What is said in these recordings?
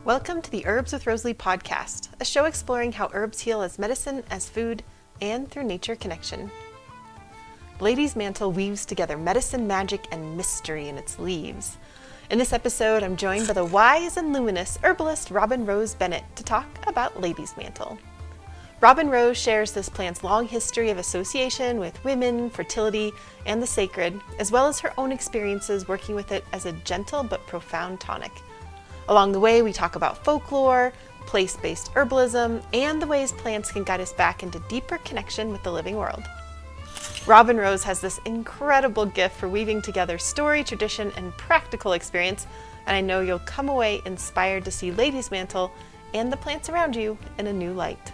Welcome to the Herbs with Rosalee podcast, a show exploring how herbs heal as medicine, as food, and through nature connection. Lady's Mantle weaves together medicine, magic, and mystery in its leaves. In this episode, I'm joined by the wise and luminous herbalist Robin Rose Bennett to talk about Lady's Mantle. Robin Rose shares this plant's long history of association with women, fertility, and the sacred, as well as her own experiences working with it as a gentle but profound tonic. Along the way, we talk about folklore, place-based herbalism, and the ways plants can guide us back into deeper connection with the living world. Robin Rose has this incredible gift for weaving together story, tradition, and practical experience, and I know you'll come away inspired to see Lady's Mantle and the plants around you in a new light.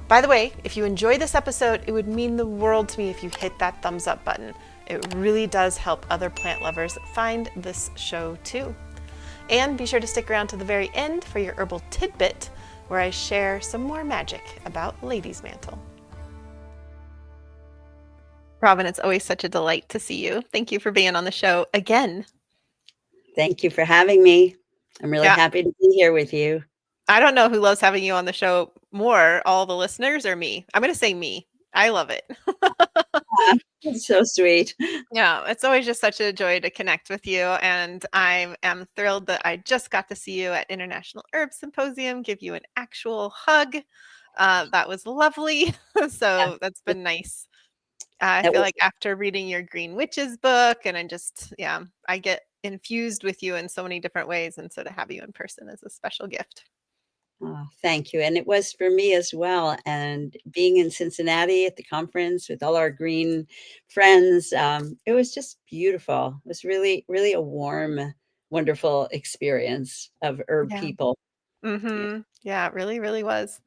By the way, if you enjoy this episode, it would mean the world to me if you hit that thumbs up button. It really does help other plant lovers find this show too. And be sure to stick around to the very end for your herbal tidbit, where I share some more magic about Lady's Mantle. Robin, it's always such a delight to see you. Thank you for being on the show again. Thank you for having me. I'm really happy to be here with you. I don't know who loves having you on the show more, all the listeners or me. I'm going to say me. I love it. It's so sweet. Yeah, it's always just such a joy to connect with you. And I am thrilled that I just got to see you at International Herb Symposium, give you an actual hug. That was lovely. So that's been nice. I feel like after reading your Green Witches book, and I get infused with you in so many different ways. And so to have you in person is a special gift. Oh, thank you. And it was for me as well. And being in Cincinnati at the conference with all our green friends, it was just beautiful. It was really, really a warm, wonderful experience of herb people. Mm-hmm. Yeah, it really, really was.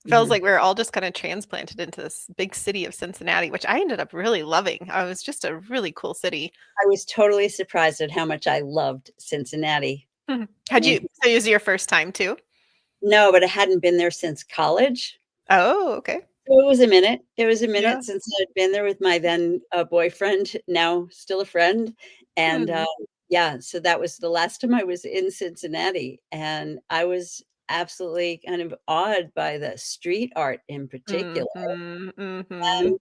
Feels like we were all just kind of transplanted into this big city of Cincinnati, which I ended up really loving. It was just a really cool city. I was totally surprised at how much I loved Cincinnati. So it was your first time too? No, but I hadn't been there since college. Oh, okay. So it was a minute. It was a minute since I'd been there with my then boyfriend, now still a friend. And so that was the last time I was in Cincinnati. And I was absolutely kind of awed by the street art in particular. And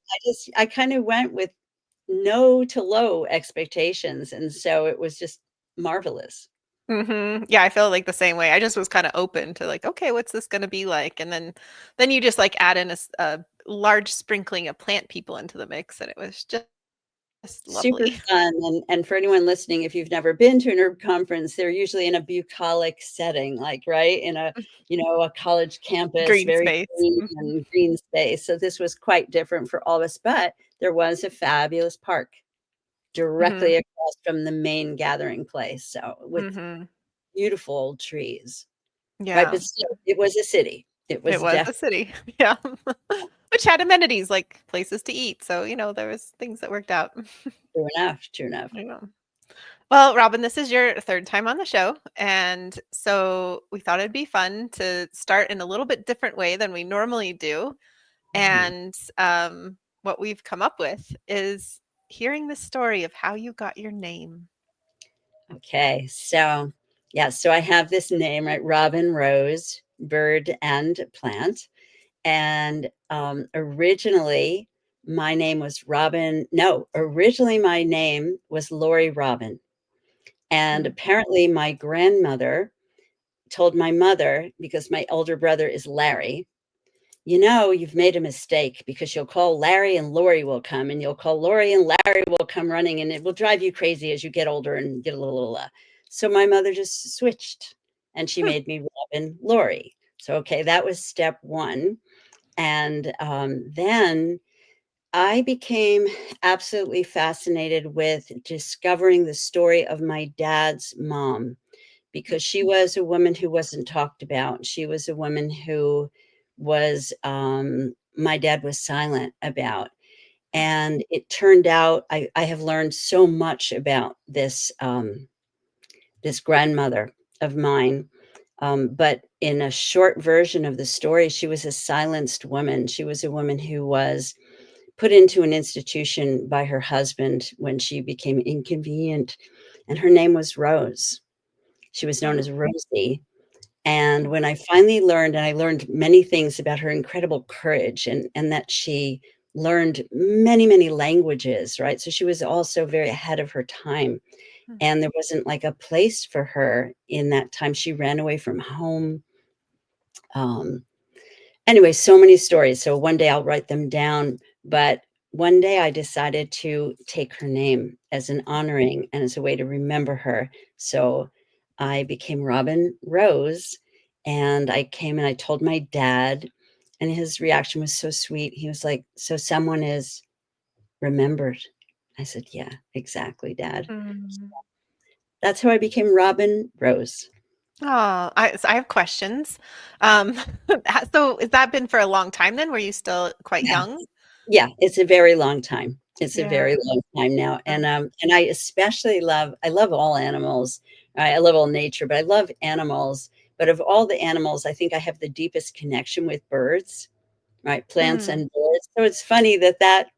I kind of went with no to low expectations. And so it was just marvelous. Yeah, I feel like the same way. I just was kind of open to like, okay, what's this going to be like? And then you just like add in a large sprinkling of plant people into the mix, and it was just lovely. Super fun. And for anyone listening, if you've never been to an herb conference, they're usually in a bucolic setting, like right in a college campus, green very space. green and green space. So this was quite different for all of us, but there was a fabulous park directly across from the main gathering place. So with beautiful old trees. Yeah. Right, but still, it was a city. It was a city. Yeah. Which had amenities like places to eat. So, there was things that worked out. True enough. Well, Robin, this is your third time on the show. And so we thought it'd be fun to start in a little bit different way than we normally do. And what we've come up with is hearing the story of how you got your name. Okay. So I have this name, right? Robin Rose, bird and plant. And originally my name was originally my name was Lori Robin. And apparently my grandmother told my mother, because my older brother is Larry, you've made a mistake because you'll call Larry and Lori will come, and you'll call Lori and Larry will come running, and it will drive you crazy as you get older and get a little. So my mother just switched and she made me Robin Lori. So, okay, that was step one. And then I became absolutely fascinated with discovering the story of my dad's mom, because she was a woman who wasn't talked about. She was a woman who was my dad was silent about. And it turned out I have learned so much about this this grandmother of mine. But in a short version of the story, she was a silenced woman. She was a woman who was put into an institution by her husband when she became inconvenient. And her name was Rose. She was known as Rosie. And when I finally learned, and I learned many things about her incredible courage, and that she learned many, many languages, right? So she was also very ahead of her time. Hmm. And there wasn't like a place for her in that time. She ran away from home. Um, Anyway, so many stories. So one day I'll write them down. But one day I decided to take her name as an honoring and as a way to remember her. So I became Robin Rose. And I came and I told my dad, and his reaction was so sweet. He was like, "So someone is remembered." I said, "Yeah, exactly, Dad." Mm. That's how I became Robin Rose. Oh, so I have questions. Um, so has that been for a long time then? Were you still quite young? Yeah, it's a very long time. It's a Yeah. very long time now, Um, and I especially I love all animals. I love all nature, but I love animals. But of all the animals, I think I have the deepest connection with birds, right? Plants mm, and birds. So it's funny that,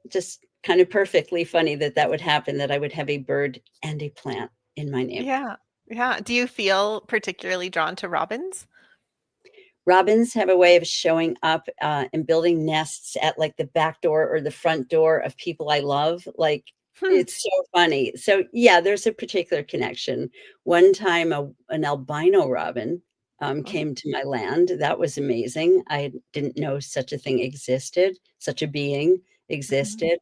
just kind of perfectly funny that would happen, that I would have a bird and a plant in my name. yeah. Yeah. Do you feel particularly drawn to robins? Robins have a way of showing up, and building nests at, like, the back door or the front door of people I love, like, Hmm. it's so funny. So, yeah, there's a particular connection. One time, an albino robin, Oh. came to my land. That was amazing. I didn't know such a thing existed, such a being Mhm. existed.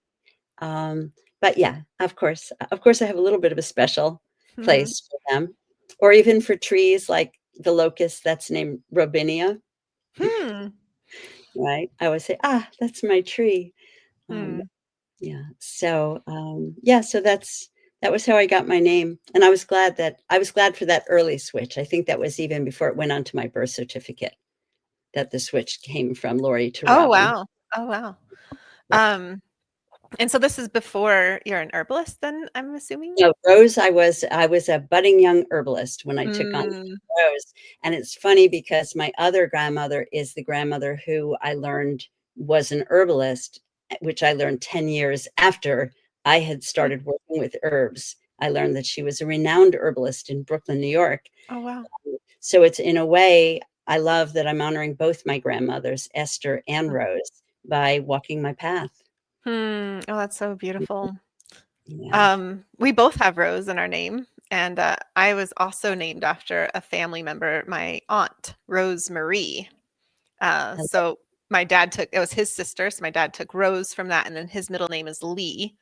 Um, but yeah, of course, I have a little bit of a special Mhm. place for them, or even for trees like the locust that's named Robinia, Hmm. right? I always say, "Ah, that's my tree." Um, Hmm. yeah, so, yeah, so that was how I got my name, and I was glad for that early switch. I think that was even before it went onto my birth certificate, that the switch came from Lori to Oh, Robin. wow. Oh, wow. Yeah. Um, and so this is before you're an herbalist then, I'm assuming? No, Rose, I was a budding young herbalist when I took on Mm. Rose, and it's funny because my other grandmother is the grandmother who I learned was an herbalist, which I learned 10 years after I had Hmm. started working with herbs. I learned that she was a renowned herbalist in Brooklyn, New York. Oh, wow. So it's in a way, I love that I'm honoring both my grandmothers, Esther and Mm. Rose, by walking my path. Hmm. Oh, that's so beautiful. Yeah. We both have Rose in our name, and I was also named after a family member, my aunt, Rose Marie. I So my dad took it was his sister, so my dad took Rose from that, and then his middle name is Lee,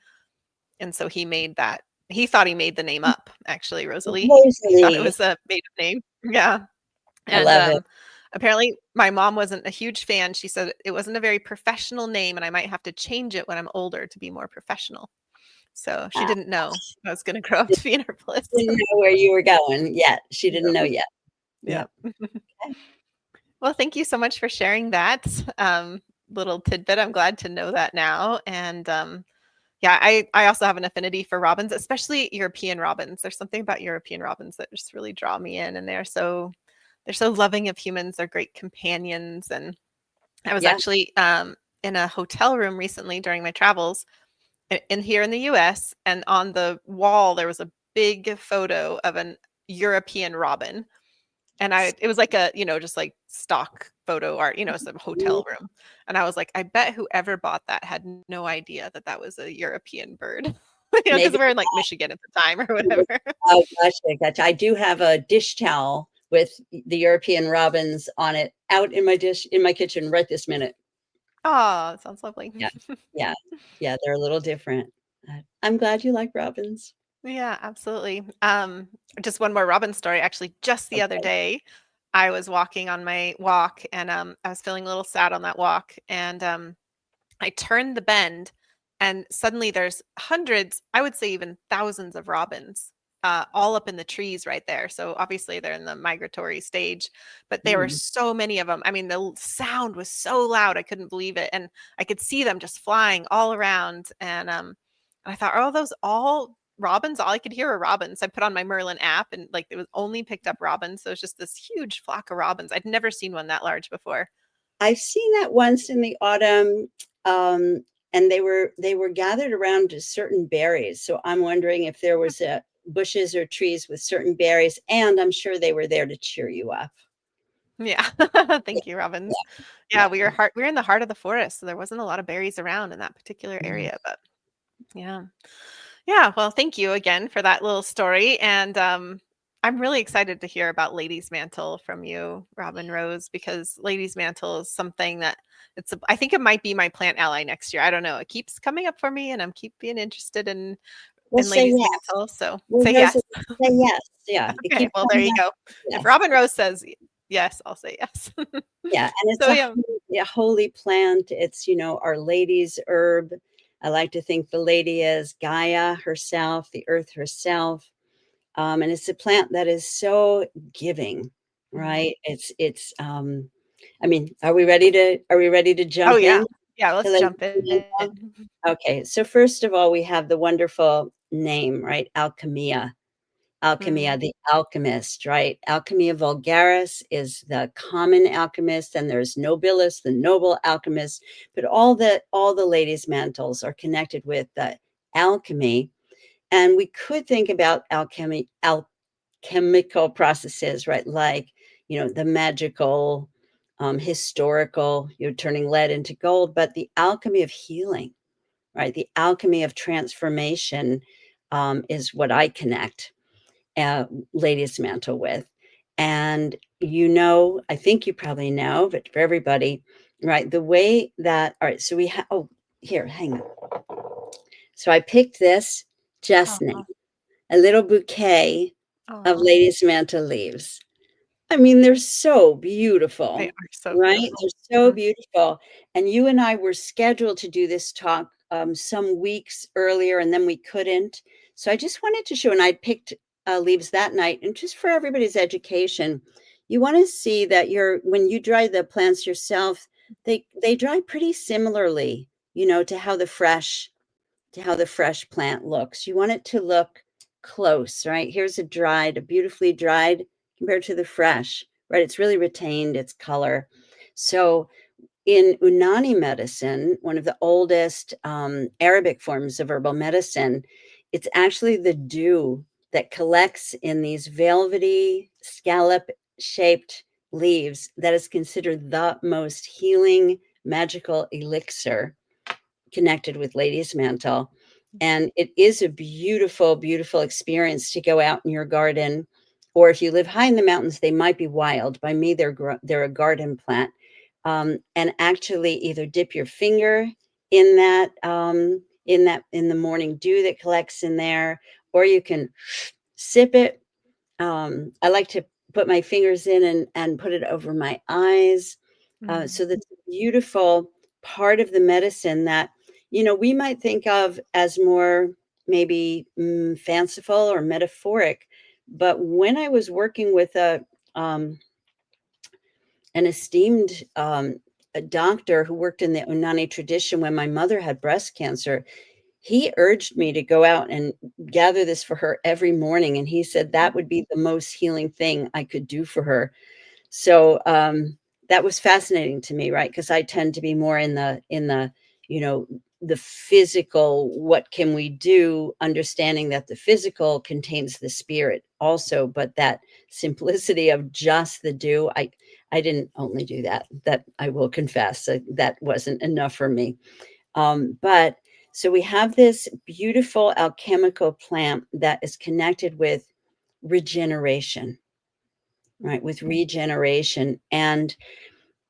and so he made that. He thought he made the name up, actually, Rosalie. He thought it Rosalee. was a made up name. Yeah, I and love it. apparently my mom wasn't a huge fan. She said it wasn't a very professional name, and I might have to change it when I'm older to be more professional. So she Ah, didn't know I was going to grow up to be an herbalist. didn't know where you were going yet. She didn't know Yep. yet. Yep. Yep. Okay. Well, thank you so much for sharing that little tidbit. I'm glad to know that now. And yeah, I also have an affinity for robins, especially European robins. There's something about European robins that just really draw me in, and they're so loving of humans. They're great companions. And I was Yeah. actually in a hotel room recently during my travels in here in the US, and on the wall there was a big photo of an European robin. And it was like a, just like stock photo art, it's a Mhm. hotel room. And I was like, I bet whoever bought that had no idea that that was a European bird. Because Maybe. we're in like Michigan at the time or whatever. Oh, gotcha. I do have a dish towel with the European robins on it out in my kitchen right this minute. Oh, it sounds lovely. Yeah. Yeah. Yeah, they're a little different. I'm glad you like robins. Yeah, absolutely. Just one more robin story. Actually, just the other Okay. day, I was walking on my walk, and I was feeling a little sad on that walk, and I turned the bend, and suddenly there's hundreds, I would say even thousands of robins, all up in the trees right there. So obviously they're in the migratory stage, but there were Mm. so many of them. I mean, the sound was so loud, I couldn't believe it, and I could see them just flying all around. And I thought, oh, those all robins? All I could hear were robins. I put on my Merlin app, and like it was only picked up robins. So it was just this huge flock of robins. I'd never seen one that large before. I've seen that once in the autumn, um, and they were gathered around certain berries. So I'm wondering if there was bushes or trees with certain berries, and I'm sure they were there to cheer you up. Yeah. Yeah, Thank you, Robin. Yeah, yeah, we were in the heart of the forest, so there wasn't a lot of berries around in that particular yeah. area, but yeah. Yeah, well, thank you again for that little story, and, I'm really excited to hear about Lady's Mantle from you, Robin Rose, because Lady's Mantle is something that I think it might be my plant ally next year, I don't know, it keeps coming up for me, and I'm keep being interested Well, in say Lady's yes. Mantle, so Well, say Rosa, yes. say yes. Yeah, it Okay, keeps well, there coming you up. go. If Yes. Robin Rose says yes, I'll say yes. Yeah, and it's So, yeah. a holy plant. It's, Our Lady's herb. I like to think the lady is Gaia herself, the earth herself. And it's a plant that is so giving, Mhm. right? I mean, are we ready to Oh, jump yeah. in Yeah, to let's Lady jump in. Mantle? Okay, so first of all, we have the wonderful name, right? Alchemia. Alchemia, Mm, the alchemist, right? Alchemia vulgaris is the common alchemist, and there's nobilis, the noble alchemist. But all the ladies' mantles are connected with the alchemy, and we could think about alchemical processes, right? Like the magical, historical, you're turning lead into gold, but the alchemy of healing, right? The alchemy of transformation is what I connect uh, Ladies Mantle with. And I think you probably know, but for everybody, right, the way that, all right, so we have, oh, here, hang on. So I picked this just now, aw, a little bouquet of aw, Ladies Mantle leaves. I mean, they're so they beautiful, are so right? beautiful. They're so Mhm. beautiful. And you and I were scheduled to do this talk some weeks earlier, and then we couldn't. So I just wanted to show, and I picked leaves that night. And just for everybody's education, you want to see that when you dry the plants yourself, they dry pretty similarly, to how the fresh plant looks. You want it to look close, right? Here's a beautifully dried compared to the fresh, right? It's really retained its color. So in Unani medicine, one of the oldest Arabic forms of herbal medicine, it's actually the dew that collects in these velvety, scallop shaped leaves that is considered the most healing magical elixir connected with Ladies Mantle. And it is a beautiful, beautiful experience to go out in your garden. Or if you live high in the mountains, they might be wild. By me, they're a garden plant. And actually either dip your finger in the morning dew that collects in there, or you can sip it. I like to put my fingers in and put it over my eyes. Mm, So that's a beautiful part of the medicine that, we might think of as more maybe fanciful or metaphoric. But when I was working with um, an esteemed a doctor who worked in the Unani tradition when my mother had breast cancer, he urged me to go out and gather this for her every morning. And he said that would be the most healing thing I could do for her. So that was fascinating to me, right? Because I tend to be more in the you know the physical. What can we do? Understanding that the physical contains the spirit also, but that simplicity of just the do. I didn't only do that. That I will confess that wasn't enough for me. But so we have this beautiful alchemical plant that is connected with regeneration, right? With regeneration, and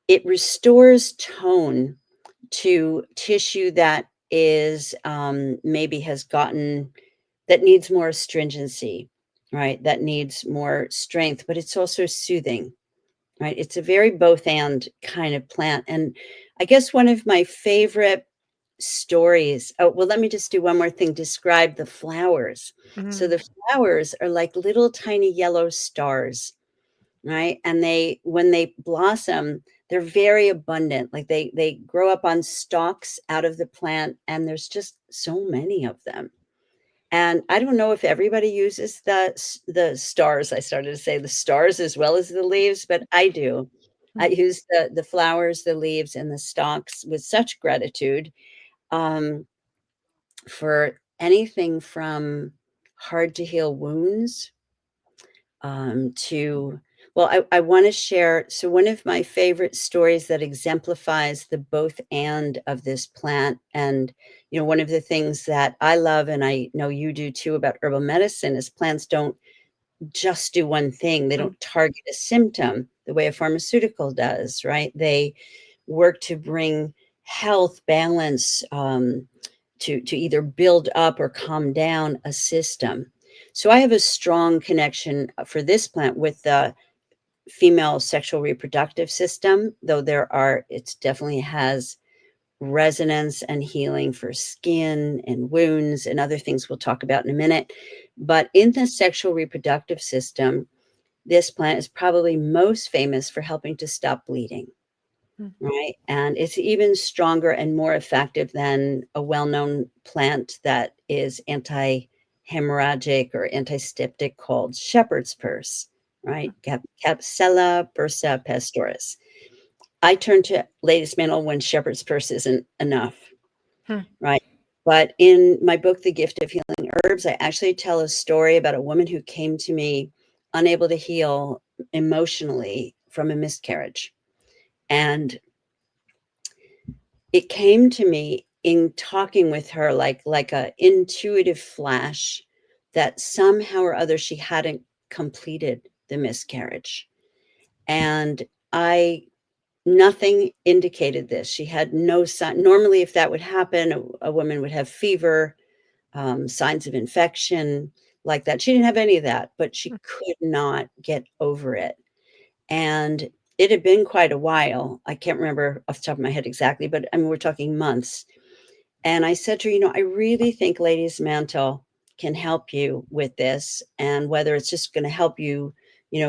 it restores tone to tissue that is maybe has gotten that needs more astringency, right? That needs more strength, but it's also soothing, right? It's a very both and kind of plant. And I guess one of my favorite stories. Oh, well, let me just do one more thing. Describe the flowers. So mm, the flowers are like little tiny yellow stars, right? And when they blossom, they're very abundant. Like they grow up on stalks out of the plant, and there's just so many of them. And I don't know if everybody uses the stars. I started to say the stars as well as the leaves, but I do. I mm, use the flowers, the leaves, and the stalks with such gratitude um, for anything from hard to heal wounds, I want to share. So, one of my favorite stories that exemplifies the both and of this plant, and one of the things that I love, and I know you do too, about herbal medicine, is plants don't just do one thing. They don't target a symptom the way a pharmaceutical does, right? They work to bring health, balance, to either build up or calm down a system. So I have a strong connection for this plant with the female sexual reproductive system, though it definitely has resonance and healing for skin and wounds and other things we'll talk about in a minute. But in the sexual reproductive system, this plant is probably most famous for helping to stop bleeding, right? And it's even stronger and more effective than a well-known plant that is anti-hemorrhagic or antistyptic called shepherd's purse, right? Capsella bursa pastoris. I turn to Ladies Mantle when shepherd's purse isn't enough, right? But in my book, The Gift of Healing Herbs, I actually tell a story about a woman who came to me unable to heal emotionally from a miscarriage. And it came to me in talking with her like a intuitive flash that somehow or other she hadn't completed the miscarriage. And nothing indicated this. She had no sign. Normally, if that would happen, a woman would have fever, signs of infection like that. She didn't have any of that, but she could not get over it. And it had been quite a while. I can't remember off the top of my head exactly, but I mean, we're talking months. And I said to her, I really think Ladies Mantle can help you with this. And whether it's just going to help you,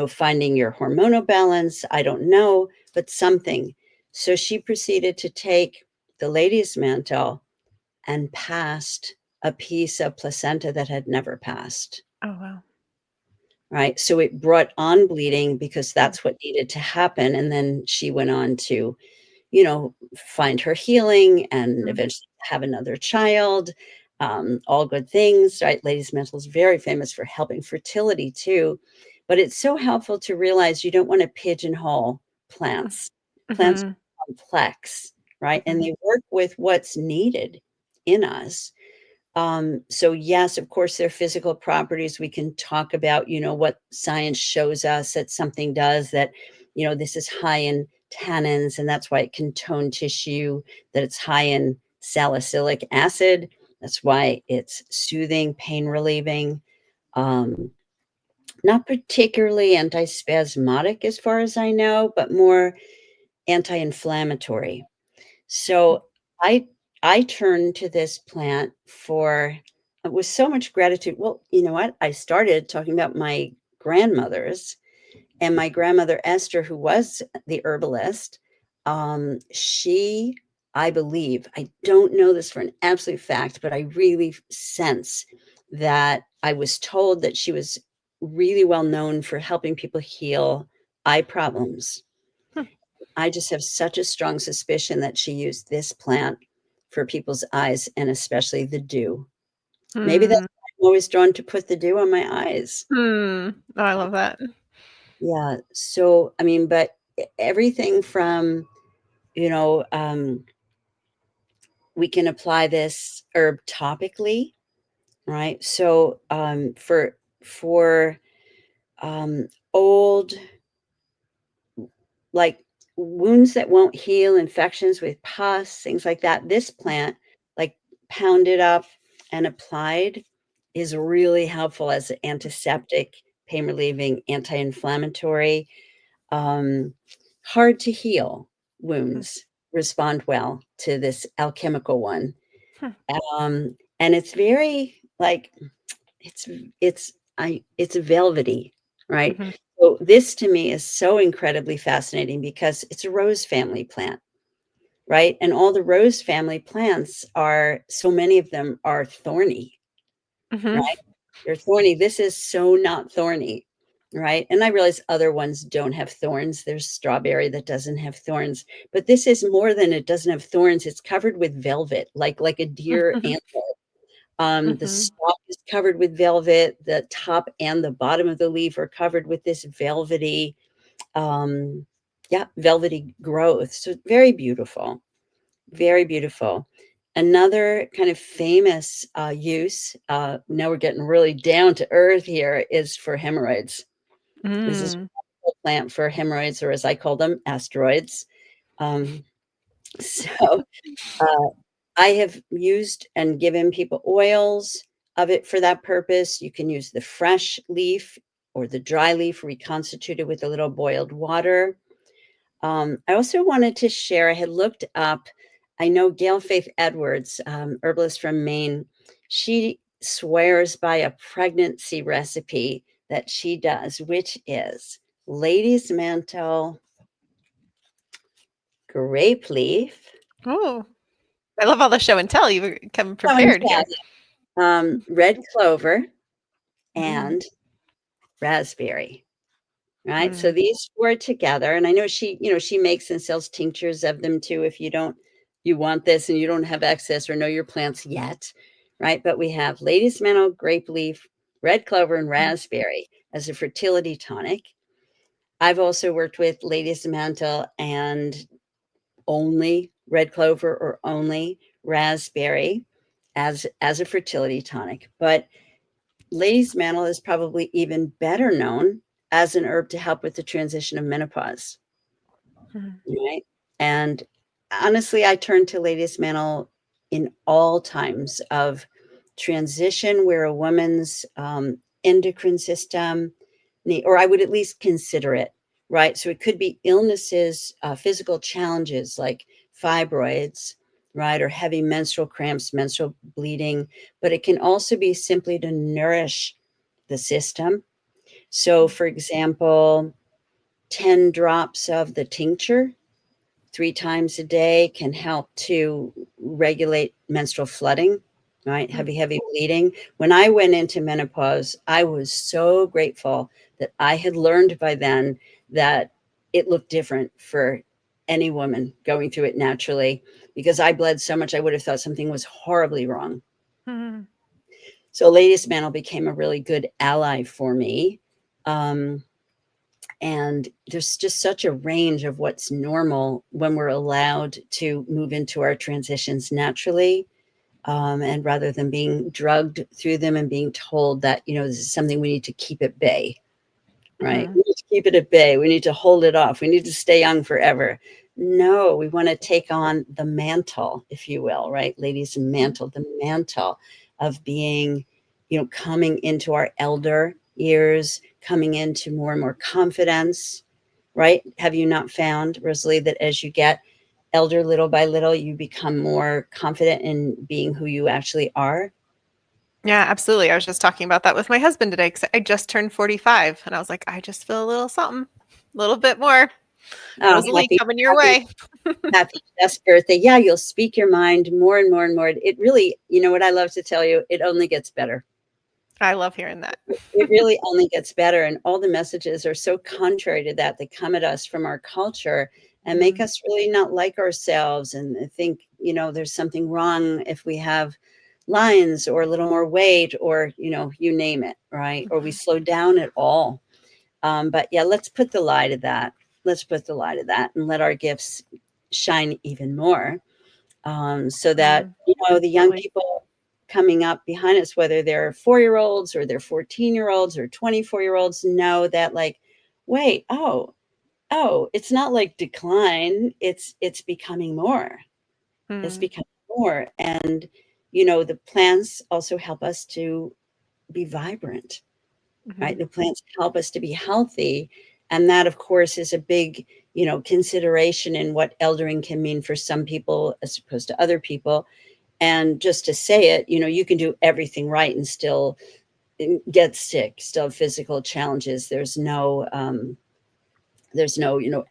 finding your hormonal balance, I don't know, but something. So she proceeded to take the Ladies Mantle and passed a piece of placenta that had never passed. Oh, wow. Right. So it brought on bleeding because that's what needed to happen. And then she went on to, find her healing and eventually have another child. All good things, right? Ladies Mantle is very famous for helping fertility too. But it's so helpful to realize you don't want to pigeonhole plants. Plants are complex, right? And they work with what's needed in us. So yes, of course, there are physical properties we can talk about, what science shows us that something does that, this is high in tannins, and that's why it can tone tissue, that it's high in salicylic acid. That's why it's soothing, pain relieving, not particularly antispasmodic as far as I know, but more anti-inflammatory. So I turned to this plant with so much gratitude. Well, you know what? I started talking about my grandmothers, and my grandmother Esther, who was the herbalist. She, I believe, I don't know this for an absolute fact, but I really sense that I was told that she was really well known for helping people heal eye problems. I just have such a strong suspicion that she used this plant for people's eyes, and especially the dew. Maybe that's why I'm always drawn to put the dew on my eyes. Oh, I love that. Yeah. So, I mean, but everything from, you know, we can apply this herb topically, right? So, for old, like wounds that won't heal, infections with pus, things like that, this plant, like pounded up and applied, is really helpful as an antiseptic, pain relieving, anti-inflammatory. Hard to heal wounds respond well to this alchemical one. And it's very like it's it's velvety, right? So this to me is so incredibly fascinating because it's a rose family plant, right? And all the rose family plants so many of them are thorny, right? They're thorny. This is so not thorny, right? And I realize other ones don't have thorns. There's strawberry that doesn't have thorns, but this is more than it doesn't have thorns. It's covered with velvet, like a deer antler. The stalk is covered with velvet. The top and the bottom of the leaf are covered with this velvety, velvety growth. So very beautiful, very beautiful. Another kind of famous use, now we're getting really down to earth here, is for hemorrhoids. This is a plant for hemorrhoids, or as I call them, asteroids. So I have used and given people oils of it for that purpose. You can use the fresh leaf or the dry leaf reconstituted with a little boiled water. I also wanted to share, I had looked up, I know Gail Faith Edwards, herbalist from Maine, she swears by a pregnancy recipe that she does, which is lady's mantle, grape leaf. Oh, I love all the show and tell. You come prepared here. Red clover and raspberry. Right. So these four together, and I know she, she makes and sells tinctures of them too. If you want this and you don't have access or know your plants yet. Right. But we have lady's mantle, grape leaf, red clover, and raspberry as a fertility tonic. I've also worked with lady's mantle and only red clover or only raspberry as a fertility tonic. But lady's mantle is probably even better known as an herb to help with the transition of menopause. Right. And honestly, I turn to lady's mantle in all times of transition where a woman's endocrine system, or I would at least consider it, right? So it could be illnesses, physical challenges like fibroids, right? Or heavy menstrual cramps, menstrual bleeding, but it can also be simply to nourish the system. So for example, 10 drops of the tincture 3 times a day can help to regulate menstrual flooding, right? Heavy bleeding. When I went into menopause, I was so grateful that I had learned by then that it looked different for any woman going through it naturally, because I bled so much I would have thought something was horribly wrong. So lady's mantle became a really good ally for me. And there's just such a range of what's normal when we're allowed to move into our transitions naturally. And rather than being drugged through them and being told that, this is something we need to keep at bay, right? We need to keep it at bay. We need to hold it off. We need to stay young forever. No, we want to take on the mantle, if you will, right? Ladies' mantle, the mantle of being, coming into our elder years, coming into more and more confidence, right? Have you not found, Rosalee, that as you get elder little by little, you become more confident in being who you actually are? Yeah, absolutely. I was just talking about that with my husband today because I just turned 45 and I was like, I just feel a little something, a little bit more. Oh, Rosalee coming your way. Happy best birthday. Yeah, you'll speak your mind more and more and more. It really, what I love to tell you, it only gets better. I love hearing that. It really only gets better. And all the messages are so contrary to that. They come at us from our culture and make us really not like ourselves and think, there's something wrong if we have lines or a little more weight or, you name it, right? Or we slow down at all. But yeah, let's put the lie to that. Let's put the lie to that and let our gifts shine even more. So that, the young people coming up behind us, whether they're 4-year-olds or they're 14-year-olds or 24-year-olds, know that like, wait, it's not like decline. It's becoming more. It's becoming more. And, the plants also help us to be vibrant, right? The plants help us to be healthy. And that, of course, is a big, consideration in what eldering can mean for some people as opposed to other people. And just to say it, you can do everything right and still get sick, still have physical challenges. There's no,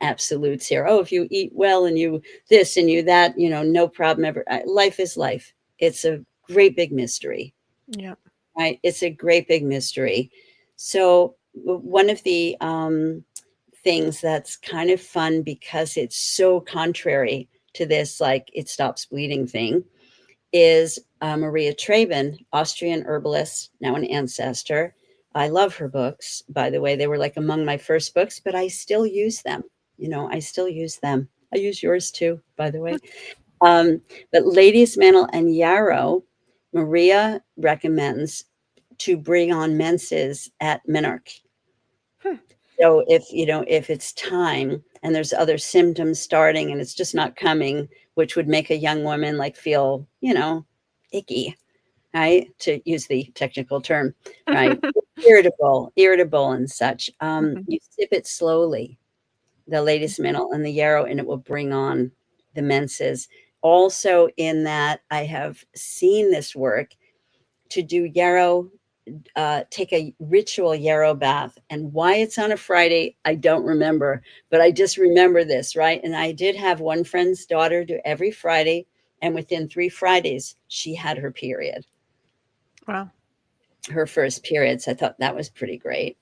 absolutes here. Oh, if you eat well and you this and you that, no problem ever. Life is life. It's a great big mystery. Yeah. Right. It's a great big mystery. So one of the things that's kind of fun because it's so contrary to this, like it stops bleeding thing, is Maria Traben, Austrian herbalist, now an ancestor. I love her books, by the way. They were like among my first books, but I still use them. I still use them. I use yours too, by the way. But Lady's Mantle and Yarrow, Maria recommends to bring on menses at menarche. Hmm. So if it's time and there's other symptoms starting and it's just not coming, which would make a young woman like feel, icky, right? To use the technical term, right? Irritable and such. Mhm. You sip it slowly, the Lady's Mantle and the Yarrow, and it will bring on the menses. Also, in that, I have seen this work to do yarrow, take a ritual yarrow bath. And why it's on a Friday, I don't remember, but I just remember this, right? And I did have one friend's daughter do every Friday, and within 3 Fridays, she had her period, Wow. her first period. So I thought that was pretty great.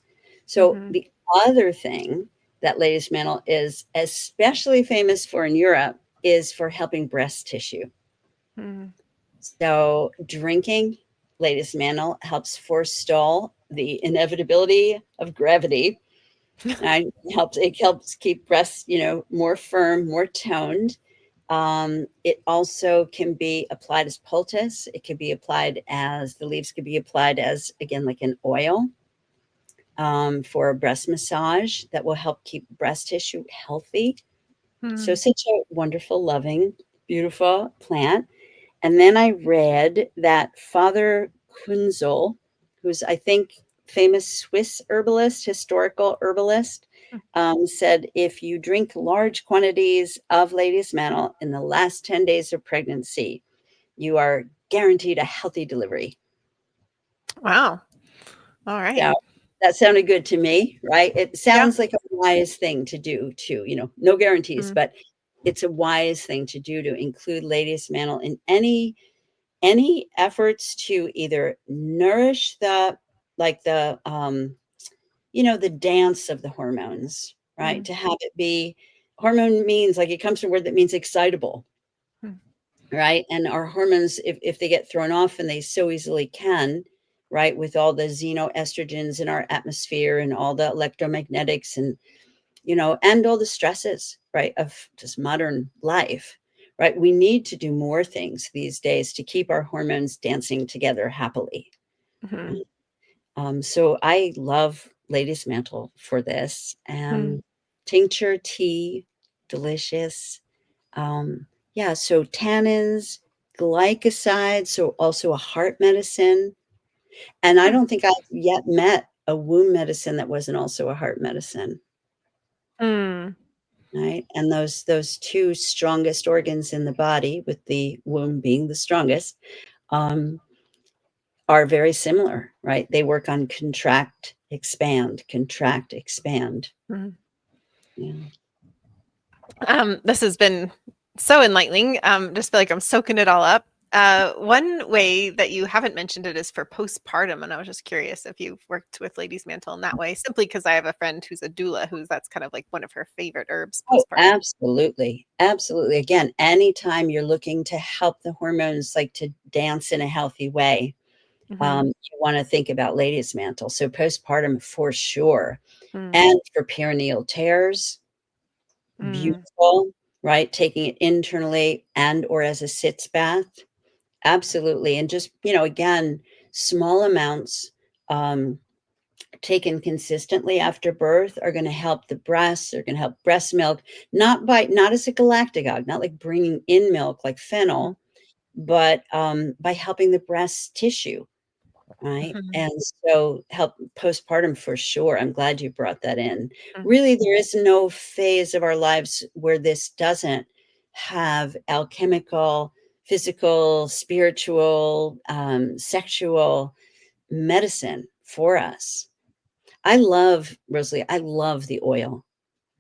So Mhm. the other thing that Lady's Mantle is especially famous for in Europe is for helping breast tissue. Mhm. So drinking Lady's Mantle helps forestall the inevitability of gravity. And it helps keep breasts, more firm, more toned. It also can be applied as poultice. It can be applied as the leaves could be applied as, again, like an oil, for a breast massage that will help keep breast tissue healthy. So Mhm. such a wonderful, loving, beautiful plant. And then I read that Father Kunzel, who's, I think, famous Swiss herbalist, historical herbalist, said if you drink large quantities of Lady's Mantle in the last 10 days of pregnancy, you are guaranteed a healthy delivery. Wow. All right. So that sounded good to me, right? It Yeah. sounds like a wise thing to do too, no guarantees, Mhm. but it's a wise thing to do to include Lady's Mantle in any efforts to either nourish the dance of the hormones, right? Mhm. To have it be hormone means like it comes from a word that means excitable, Mhm. right? And our hormones, if they get thrown off, and they so easily can, right, with all the xenoestrogens in our atmosphere and all the electromagnetics and all the stresses, right, of just modern life, right? We need to do more things these days to keep our hormones dancing together happily. Mhm. So I love Lady's Mantle for this. Mhm. And tincture, tea, delicious. Yeah, so tannins, glycosides, so also a heart medicine. And I Hmm. don't think I've yet met a womb medicine that wasn't also a heart medicine. Mm. Right, and those 2 strongest organs in the body, with the womb being the strongest, um, are very similar, right? They work on contract, expand. Mhm. Yeah. This has been so enlightening. Just feel like I'm soaking it all up. One way that you haven't mentioned it is for postpartum, and I was just curious if you've worked with Ladies Mantle in that way, simply because I have a friend who's a doula, that's kind of like one of her favorite herbs Oh, postpartum. absolutely, absolutely. Again, anytime you're looking to help the hormones, like, to dance in a healthy way, Hmm. you wanna think about Lady's Mantle, so postpartum for sure, Mm. and for perineal tears. Mm. Beautiful, right? Taking it internally and or as a sitz bath. Absolutely. And just, again, small amounts, um, taken consistently after birth are going to help the breasts. They're going to help breast milk, not as a galactagogue, not like bringing in milk like Mm. fennel, but by helping the breast tissue. Right. Mhm. And so help postpartum for sure. I'm glad you brought that in. Mm. Really, there is no phase of our lives where this doesn't have alchemical, physical, spiritual, sexual medicine for us. I love the oil.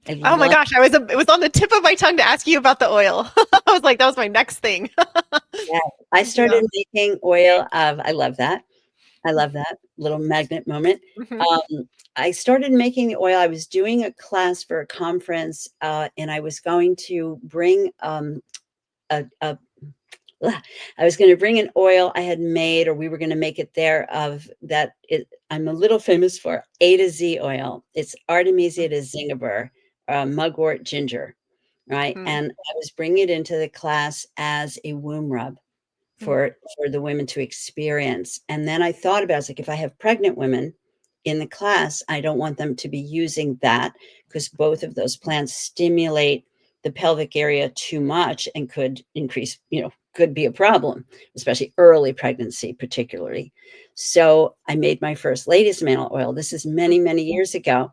I Oh my love gosh, it was on the tip of my tongue to ask you about the oil. I was like, that was my next thing. that. I Yeah. started making oil of I love that. I love that little magnet moment. Mhm. I started making the oil. I was doing a class for a conference, and I was going to bring a I was going to bring an oil I had made, or we were going to make it there, of that. I'm a little famous for A to Z oil. It's Artemisia to Zingiber, mugwort ginger, right? Mm, And I was bringing it into the class as a womb rub mm, for the women to experience. And then I thought about it, I was like, if I have pregnant women in the class, I don't want them to be using that, because both of those plants stimulate the pelvic area too much and could increase, could be a problem, especially early pregnancy, particularly. So I made my first ladies' mantle oil. This is mm, many, many years ago.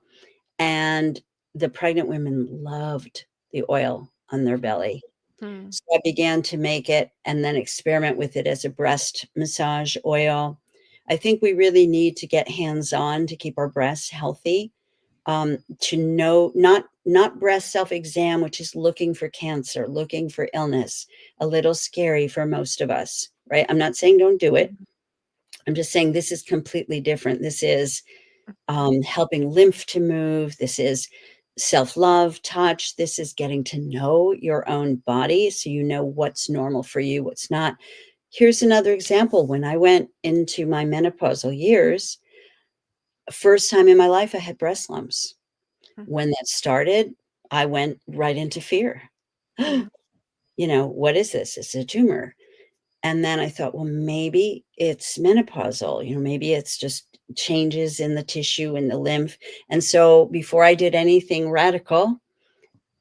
And the pregnant women loved the oil on their belly. mm, So I began to make it and then experiment with it as a breast massage oil. I think we really need to get hands-on to keep our breasts healthy, to know, not breast self-exam, which is looking for cancer, looking for illness, a little scary for most of us, right? I'm not saying don't do it. I'm just saying this is completely different. This is helping lymph to move. This is self-love, touch. This is getting to know your own body so you know what's normal for you, what's not. Here's another example. When I went into my menopausal years, first time in my life, I had breast lumps. mm, When that started, I went right into fear. mm, What is this? It's a tumor. And then I thought, well, maybe it's menopausal, maybe it's just changes in the tissue and the lymph. And so before I did anything radical,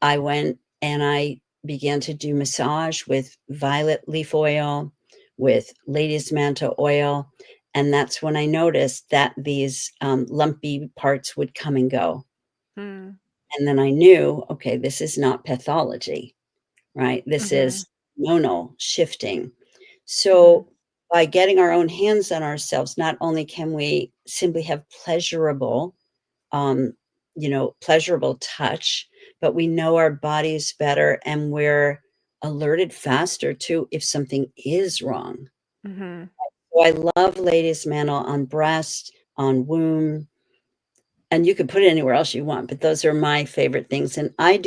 I went and I began to do massage with violet leaf oil, with ladies' mantle oil. And that's when I noticed that these lumpy parts would come and go. mm, And then I knew, okay, this is not pathology, right? This mhm, is hormonal shifting. mhm, So by getting our own hands on ourselves, not only can we simply have um, pleasurable touch, but we know our bodies better and we're alerted faster too if something is wrong. mhm, So I love ladies' mantle on breast, on womb, and you can put it anywhere else you want, but those are my favorite things. And I'm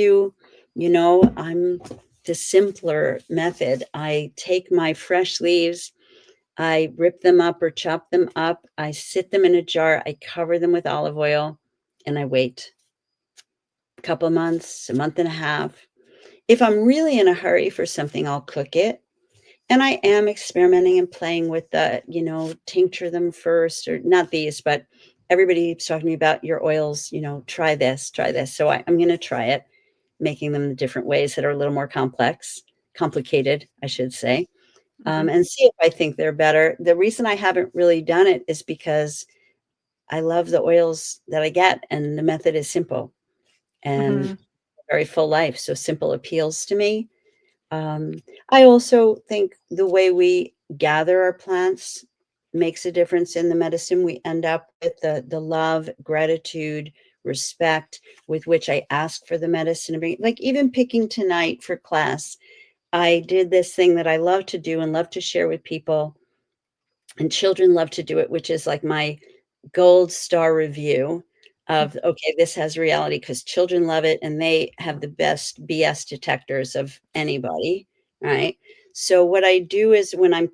the simpler method. I take my fresh leaves, I rip them up or chop them up. I sit them in a jar. I cover them with olive oil and I wait a couple of months, a month and a half. If I'm really in a hurry for something, I'll cook it. And I am experimenting and playing with tincture them first, or not these, but everybody keeps talking to me about your oils, try this, try this. So I'm going to try it, making them the different ways that are a little more complicated, I should say. mhm, And see if I think they're better. The reason I haven't really done it is because I love the oils that I get, and the method is simple and mhm, very full life. So simple appeals to me. Um, I also think the way we gather our plants makes a difference in the medicine we end up with, the love, gratitude, respect with which I ask for the medicine to bring. Like even picking tonight for class, I did this thing that I love to do and love to share with people, and children love to do it, which is like my gold star review of, okay, this has reality, because children love it and they have the best BS detectors of anybody, right? So what I do is when I'm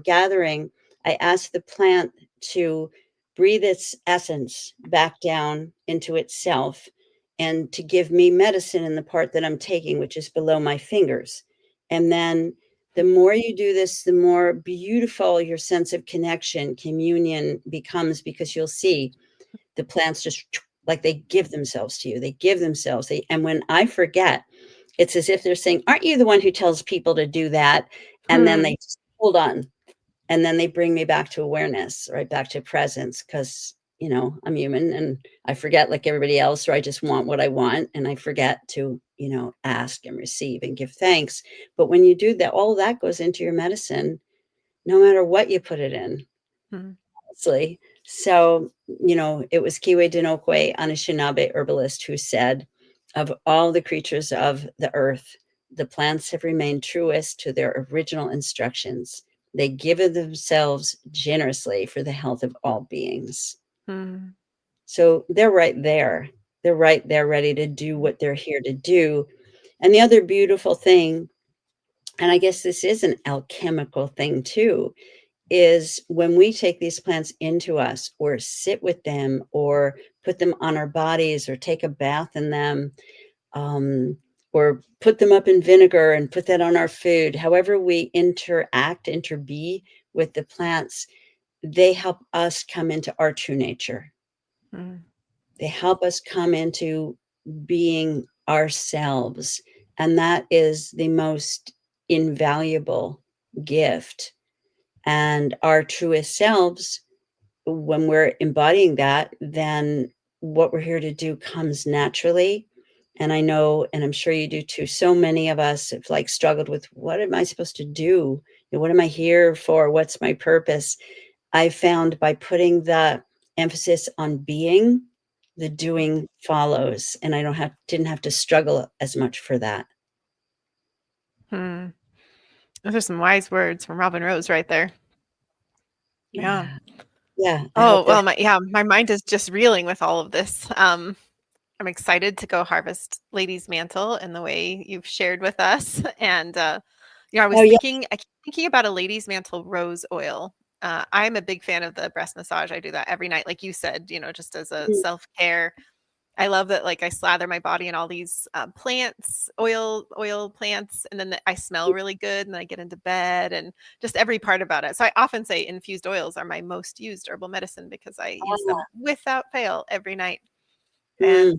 gathering, I ask the plant to breathe its essence back down into itself and to give me medicine in the part that I'm taking, which is below my fingers. And then the more you do this, the more beautiful your sense of connection, communion becomes, because you'll see the plants just like they give themselves to you. They give themselves. And when I forget, it's as if they're saying, aren't you the one who tells people to do that? And then mhm, they just hold on. And then they bring me back to awareness, right back to presence, because, I'm human and I forget like everybody else, or I just want what I want. And I forget to, ask and receive and give thanks. But when you do that, all that goes into your medicine, no matter what you put it in, mhm, honestly. So, it was Kiwe Dinokwe, Anishinaabe herbalist, who said, of all the creatures of the earth, the plants have remained truest to their original instructions. They give of themselves generously for the health of all beings. mhm, So they're right there. They're right there ready to do what they're here to do. And the other beautiful thing and I guess this is an alchemical thing too, is when we take these plants into us or sit with them or put them on our bodies or take a bath in them, um, or put them up in vinegar and put that on our food, however we interbe with the plants, they help us come into our true nature. Mm. They help us come into being ourselves. And that is the most invaluable gift. And our truest selves, when we're embodying that, then what we're here to do comes naturally. And I know, and I'm sure you do too, so many of us have like struggled with what am I supposed to do? What am I here for? What's my purpose? I found by putting the emphasis on being, the doing follows, and I didn't have to struggle as much for that. Hmm. Those are some wise words from Robin Rose right there. Yeah. Yeah. Yeah, I Oh, hope that well, my mind is just reeling with all of this. I'm excited to go harvest Lady's Mantle in the way you've shared with us. And Oh, yeah. I keep thinking about a Lady's Mantle rose oil. I'm a big fan of the breast massage. I do that every night, like you said, just as a Mm, self-care. I love that, like, I slather my body in all these plants, oil plants, and then I smell really good, and then I get into bed, and just every part about it. So I often say infused oils are my most used herbal medicine because I use them without fail every night. mm. And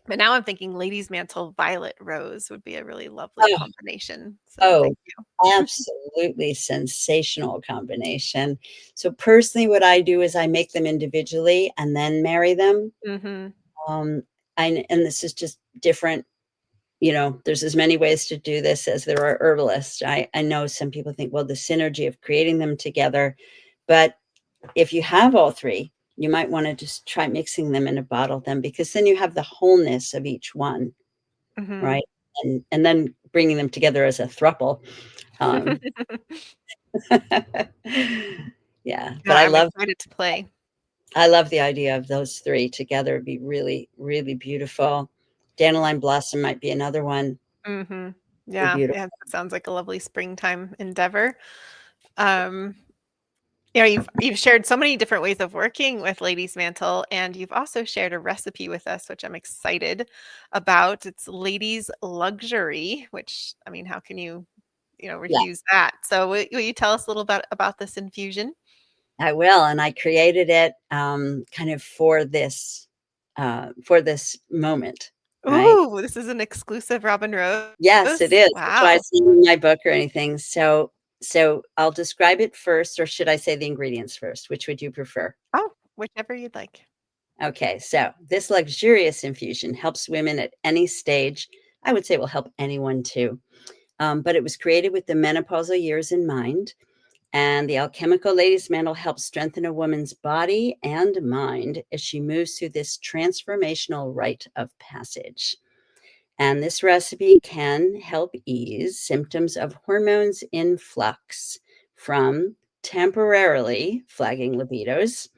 but now I'm thinking Lady's Mantle Violet Rose would be a really lovely Oh, combination. So oh, thank you. absolutely sensational combination. So, personally, what I do is I make them individually and then marry them. Hmm. Um, and this is just different. There's as many ways to do this as there are herbalists. I know some people think, well, the synergy of creating them together, but if you have all three, you might want to just try mixing them in a bottle then, because then you have the wholeness of each one, Hmm. right? And then bringing them together as a thruple. Um, yeah, but Yeah, I'm excited to play. I love the idea of those three together. It'd be really, really beautiful. Dandelion blossom might be another one. Hmm. They're Yeah, beautiful. yeah, that sounds like a lovely springtime endeavor. Um, you've shared so many different ways of working with Ladies Mantle, and you've also shared a recipe with us, which I'm excited about. It's Ladies Luxury, which I mean, how can you Yeah, refuse that? So will you tell us a little bit about this infusion? I will. And I created it kind of for this moment, right? Ooh, this is an exclusive Robin Yes, it Rose. is. That's why Wow. it's not in my book or anything. So I'll describe it first, or should I say the ingredients first? Which would you prefer? Oh, whichever you'd like. Okay, so this luxurious infusion helps women at any stage. I would say it will help anyone too. But it was created with the menopausal years in mind. And the alchemical ladies' mantle helps strengthen a woman's body and mind as she moves through this transformational rite of passage. And this recipe can help ease symptoms of hormones in flux, from temporarily flagging libidos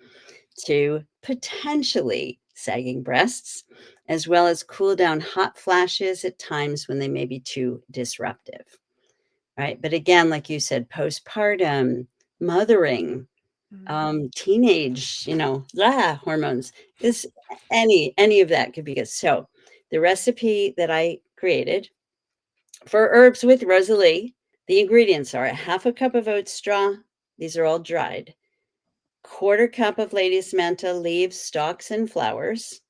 to potentially sagging breasts, as well as cool down hot flashes at times when they may be too disruptive. Right. But again, like you said, postpartum, mothering, Mm. teenage, hormones, is any of that could be good. So the recipe that I created for herbs with Rosalee, the ingredients are a half a cup of oat straw. These are all dried. Quarter cup of lady's manta leaves, stalks, and flowers,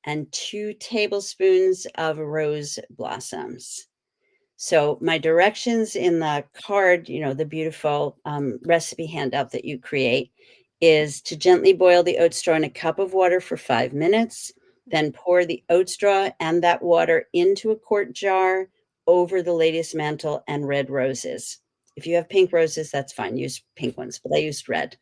and 2 tablespoons of rose blossoms. So my directions in the card, the beautiful recipe handout that you create, is to gently boil the oat straw in a cup of water for 5 minutes, then pour the oat straw and that water into a quart jar over the lady's mantle and red roses. If you have pink roses, that's fine. Use pink ones, but I used red.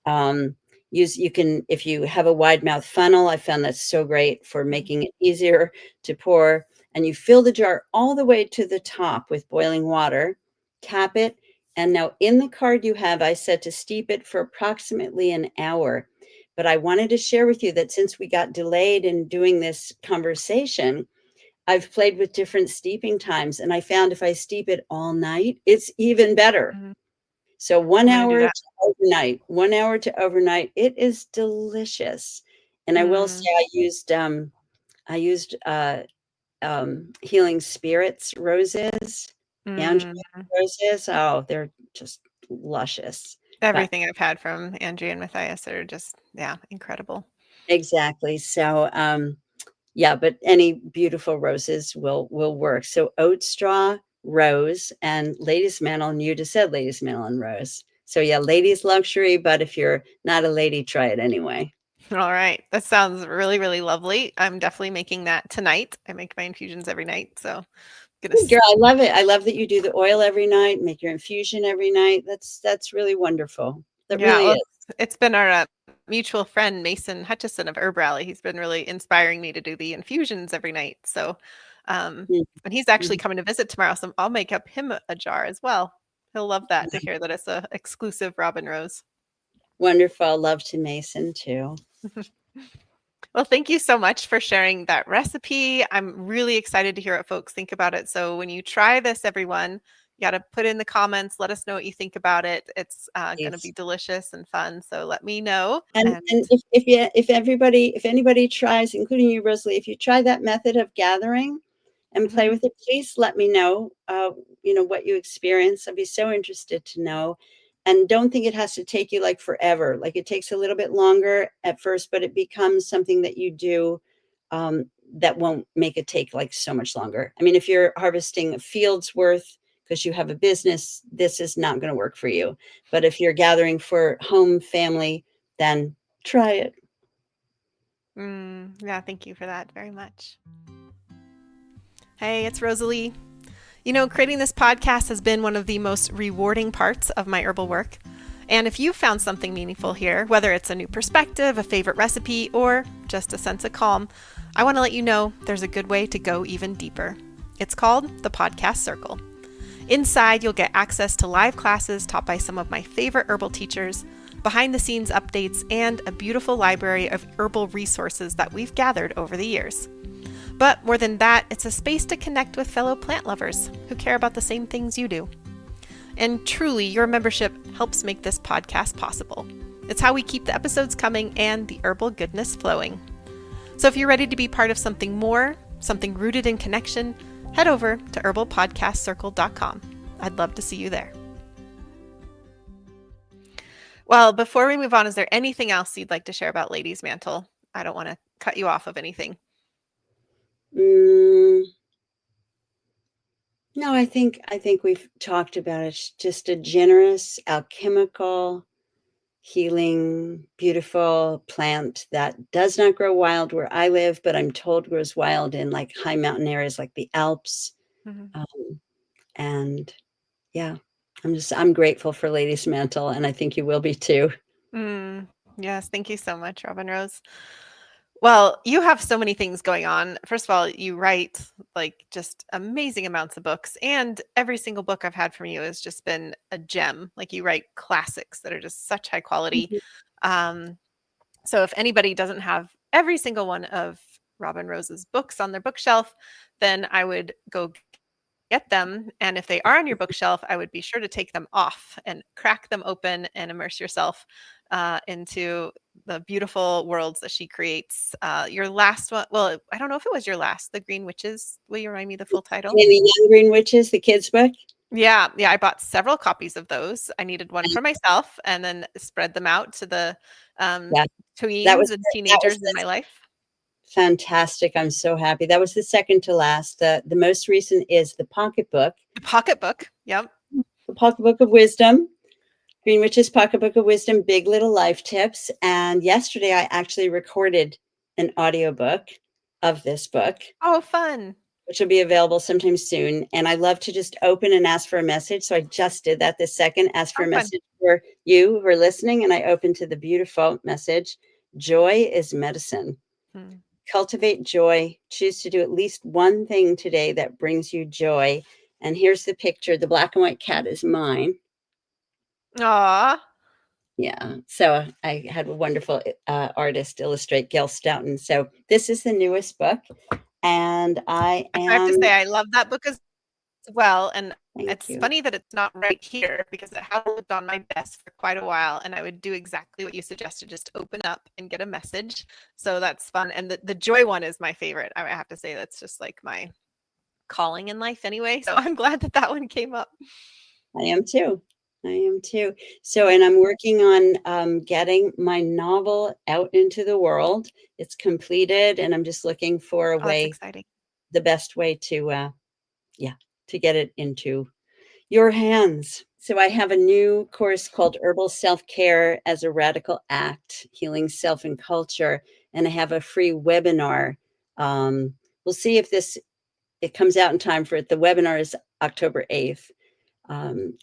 Um, you can, if you have a wide mouth funnel, I found that's so great for making it easier to pour. And you fill the jar all the way to the top with boiling water, cap it. And now in the card you have, I said to steep it for approximately an hour. But I wanted to share with you that since we got delayed in doing this conversation, I've played with different steeping times, and I found if I steep it all night, it's even better. Mhm. So I'm gonna do that. 1 hour to overnight. It is delicious. And I will say Mm, I used healing spirits roses, Andrea mm. roses. Oh, they're just luscious. But Everything I've had from Andrea and Matthias are just, yeah, incredible. exactly. So yeah, but any beautiful roses will work. So oat straw, rose, and ladies mantle, and you just said ladies mantle and rose. So yeah, ladies luxury, but if you're not a lady, try it anyway. All right. That sounds really, really lovely. I'm definitely making that tonight. I make my infusions every night, so gonna Good girl, I love it. I love that you do the oil every night, make your infusion every night. That's really wonderful. That yeah, really well, is. it's been our mutual friend Mason Hutchison of Herb Rally. He's been really inspiring me to do the infusions every night. So, Mm, and he's actually mhm. coming to visit tomorrow, so I'll make up him a jar as well. He'll love that to hear that it's a exclusive Robin Rose. Wonderful. Love to Mason too. Well, thank you so much for sharing that recipe. I'm really excited to hear what folks think about it. So when you try this, everyone, you got to put in the comments. Let us know what you think about it. It's going to be Please. delicious and fun. So let me know. And And if anybody tries, including you, Rosalie, if you try that method of gathering and play mhm, with it, please let me know, what you experience. I'd be so interested to know. And don't think it has to take you like forever. Like it takes a little bit longer at first, but it becomes something that you do that won't make it take like so much longer. I mean, if you're harvesting a field's worth because you have a business, this is not going to work for you. But if you're gathering for home, family, then try it. yeah, thank you for that very much. Hey, it's Rosalee. You know, creating this podcast has been one of the most rewarding parts of my herbal work. And if you found something meaningful here, whether it's a new perspective, a favorite recipe, or just a sense of calm, I want to let you know there's a good way to go even deeper. It's called the Podcast Circle. Inside, you'll get access to live classes taught by some of my favorite herbal teachers, behind the scenes updates, and a beautiful library of herbal resources that we've gathered over the years. But more than that, it's a space to connect with fellow plant lovers who care about the same things you do. And truly, your membership helps make this podcast possible. It's how we keep the episodes coming and the herbal goodness flowing. So if you're ready to be part of something more, something rooted in connection, head over to herbalpodcastcircle.com. I'd love to see you there. Well, before we move on, is there anything else you'd like to share about Ladies Mantle? I don't want to cut you off of anything. Mm, no, I think we've talked about it. It's just a generous, alchemical, healing, beautiful plant that does not grow wild where I live, but I'm told grows wild in like high mountain areas like the Alps. Mhm. Um, and yeah, I'm grateful for Ladies Mantle, and I think you will be too. Yes, thank you so much, Robin Rose. Well, you have so many things going on. First of all, you write like just amazing amounts of books, and every single book I've had from you has just been a gem. Like you write classics that are just such high quality. Mhm. Um, so if anybody doesn't have every single one of Robin Rose's books on their bookshelf, then I would go get them. And if they are on your bookshelf, I would be sure to take them off and crack them open and immerse yourself into the beautiful worlds that she creates. Your last one, well, I don't know if it was your last, The Green Witches. Will you remind me the full title? And the Young Green Witches, the kids' book. Yeah, yeah, I bought several copies of those. I needed one for myself and then spread them out to the um, Yeah, that tweens was and that was teenagers in the my life. fantastic. I'm so happy. That was the second to last. The most recent is the pocketbook, The pocketbook. Yep. the pocketbook of wisdom, Green Witch's Pocketbook of Wisdom, Big Little Life Tips. And yesterday I actually recorded an audiobook of this book, Oh, fun. which will be available sometime soon. And I love to just open and ask for a message. So I just did that this second, ask for Oh, a fun. message for you who are listening. And I opened to the beautiful message: joy is medicine. Hmm. Cultivate joy. Choose to do at least one thing today that brings you joy. And here's the picture. The black and white cat is mine. Aw. Yeah. So I had a wonderful artist illustrate, Gail Stoughton. So this is the newest book. And I I have to am, say, I love that book as well. And thank it's you. funny that it's not right here because it has lived on my desk for quite a while. And I would do exactly what you suggested, just open up and get a message. So that's fun. And the joy one is my favorite. I have to say, that's just like my calling in life anyway. So I'm glad that that one came up. I am too. I am too. So, and I'm working on getting my novel out into the world. It's completed, and I'm just looking for a Oh, that's way, exciting. the best way to, yeah, to get it into your hands. So, I have a new course called Herbal Self Care as a Radical Act, Healing Self and Culture, and I have a free webinar. We'll see if this it comes out in time for it. The webinar is October 8th.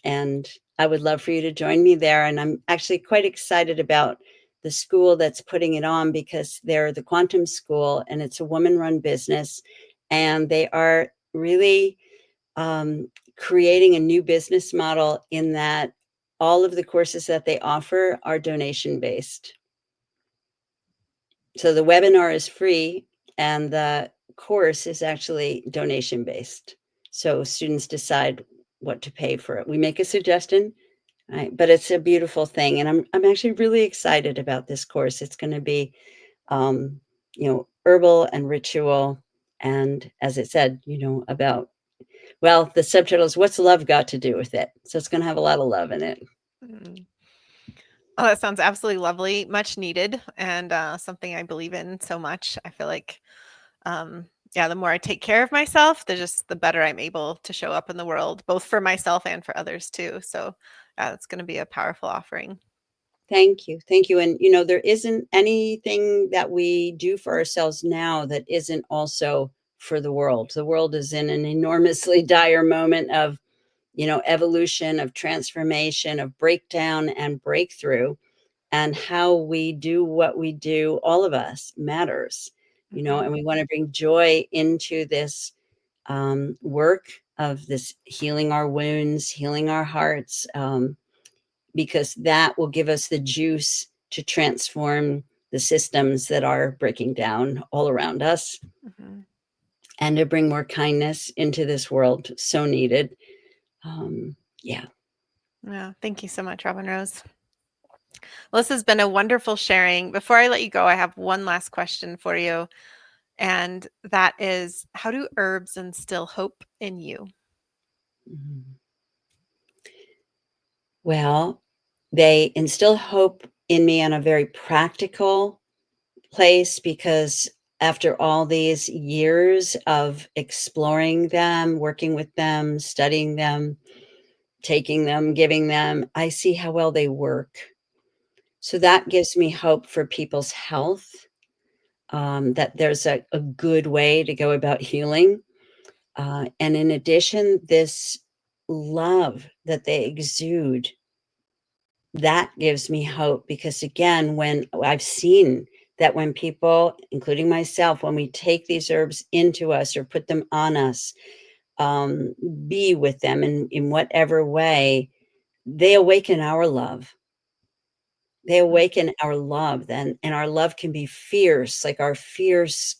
And I would love for you to join me there. And I'm actually quite excited about the school that's putting it on because they're the Quantum School and it's a woman run business. And they are really creating a new business model in that all of the courses that they offer are donation based. So the webinar is free and the course is actually donation based. So students decide what to pay for it. We make a suggestion, right? But it's a beautiful thing. And I'm actually really excited about this course. It's going to be um, herbal and ritual. And as it said, about well, the subtitle is What's Love Got to Do with It? So it's going to have a lot of love in it. Mm. Oh, that sounds absolutely lovely. Much needed and something I believe in so much. I feel like, yeah, the more I take care of myself, the better I'm able to show up in the world, both for myself and for others too. So, yeah, it's going to be a powerful offering. Thank you. Thank you. And, there isn't anything that we do for ourselves now that isn't also for the world. The world is in an enormously dire moment of, evolution, of transformation, of breakdown and breakthrough. And how we do what we do, all of us matters, and Mhm. we want to bring joy into this work of this healing our wounds, healing our hearts. Because that will give us the juice to transform the systems that are breaking down all around us Mhm. and to bring more kindness into this world so needed. Yeah. Yeah, thank you so much, Robin Rose. Well, this has been a wonderful sharing. Before I let you go, I have one last question for you, and that is, how do herbs instill hope in you? Mhm. Well, they instill hope in me on a very practical place because after all these years of exploring them, working with them, studying them, taking them, giving them, I see how well they work. So that gives me hope for people's health, that there's a good way to go about healing. And in addition, this love that they exude, that gives me hope because, again, when I've seen that when people, including myself, when we take these herbs into us or put them on us, be with them in whatever way, they awaken our love. They Mm, awaken our love then, and our love can be fierce, like our fierce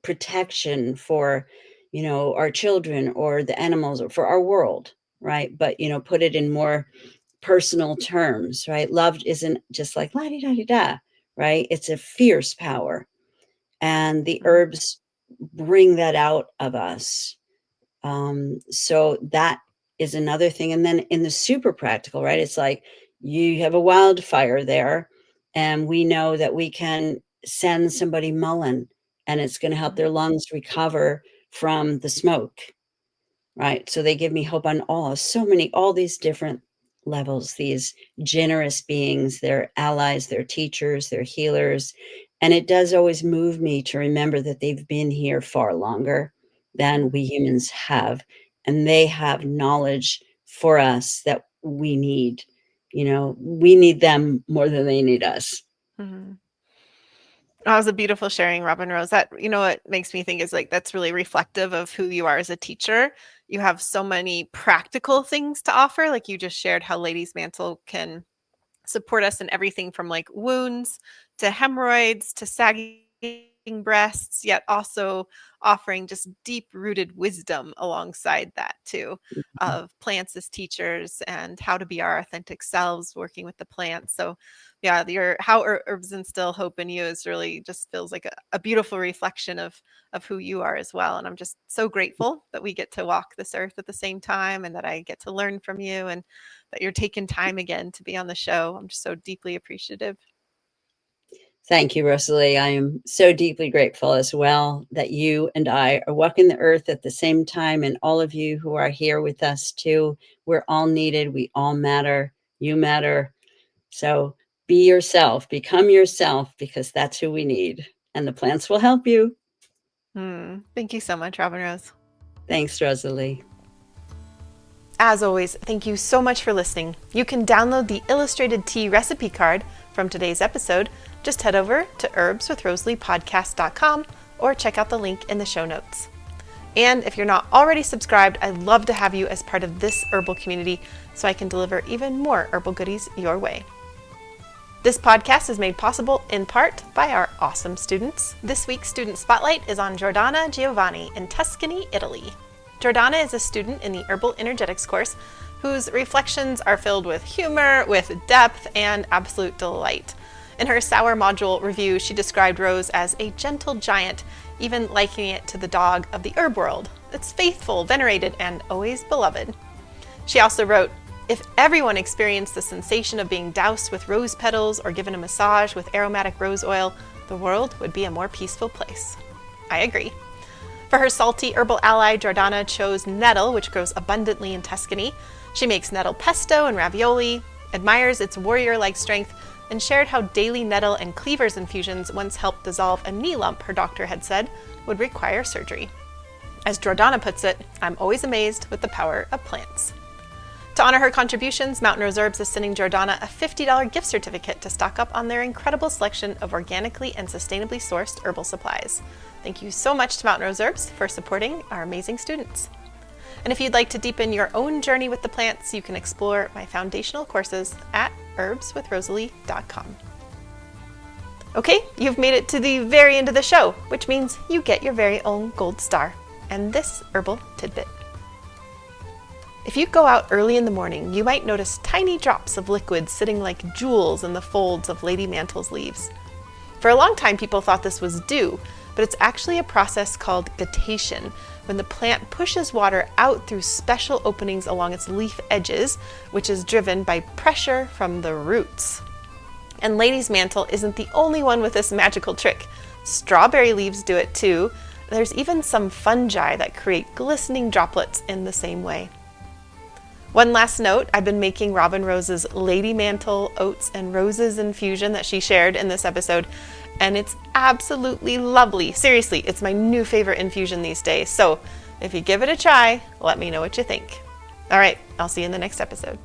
protection for, our children or the animals or for our world, right? But, put it in more personal terms, right? Love isn't just like la di da di da, right? It's a fierce power. And the mm, herbs bring that out of us. So that is another thing. And then in the super practical, right? It's like you have a wildfire there, and we know that we can send somebody mullein and it's going to help mhm, their lungs recover from the smoke, right? So they give me hope on all these different levels, these generous beings, they're allies, they're teachers, they're healers. And it does always move me to remember that they've been here far longer than mm, we humans have. And they have knowledge for us that we need. We need them more than they need us. mhm. That was a beautiful sharing, Robin Rose. That, what makes me think is like that's really reflective of who you are as a teacher. You have so many practical things to offer. Like you just shared how Ladies Mantle can support us in everything from like wounds to hemorrhoids to saggy breasts, yet also offering just deep rooted wisdom alongside that too, of plants as teachers and how to be our authentic selves working with the plants. So yeah, your how herbs instill hope in you is really just feels like a beautiful reflection of who you are as well. And I'm just so grateful that we get to walk this earth at the same time and that I get to learn from you and that you're taking time again to be on the show. I'm just so deeply appreciative. Thank you, Rosalee. I am so deeply grateful as well that you and I are walking the earth at the same time, and all of you who are here with us too. We're all needed. We all matter. You matter. So be yourself, become yourself, because that's who we need. And the plants will help you. Thank you so much, Robin Rose. Thanks, Rosalee. As always, thank you so much for listening. You can download the illustrated tea recipe card from today's episode. Just head over to herbswithrosaleepodcast.com or check out the link in the show notes. And if you're not already subscribed, I'd love to have you as part of this herbal community so I can deliver even more herbal goodies your way. This podcast is made possible in part by our awesome students. This week's student spotlight is on Giordana Giovanni in Tuscany, Italy. Giordana is a student in the Herbal Energetics course whose reflections are filled with humor, with depth, and absolute delight. In her sour module review, she described Rose as a gentle giant, even likening it to the dog of the herb world. It's faithful, venerated, and always beloved. She also wrote, "If everyone experienced the sensation of being doused with rose petals or given a massage with aromatic rose oil, the world would be a more peaceful place." I agree. For her salty herbal ally, Giordana chose nettle, which grows abundantly in Tuscany. She makes nettle pesto and ravioli, admires its warrior-like strength, and shared how daily nettle and cleavers infusions once helped dissolve a knee lump her doctor had said would require surgery. As Giordana puts it, "I'm always amazed with the power of plants." To honor her contributions, Mountain Rose Herbs is sending Giordana a $50 gift certificate to stock up on their incredible selection of organically and sustainably sourced herbal supplies. Thank you so much to Mountain Rose Herbs for supporting our amazing students. And if you'd like to deepen your own journey with the plants, you can explore my foundational courses at herbswithrosalee.com. Okay, you've made it to the very end of the show, which means you get your very own gold star and this herbal tidbit. If you go out early in the morning, you might notice tiny drops of liquid sitting like jewels in the folds of Lady Mantle's leaves. For a long time, people thought this was dew, but it's actually a process called guttation, when the plant pushes water out through special openings along its leaf edges, which is driven by pressure from the roots. And Lady's Mantle isn't the only one with this magical trick. Strawberry leaves do it too. There's even some fungi that create glistening droplets in the same way. One last note, I've been making Robin Rose's Lady Mantle Oats and Roses infusion that she shared in this episode, and it's absolutely lovely. Seriously, it's my new favorite infusion these days. So if you give it a try, let me know what you think. All right, I'll see you in the next episode.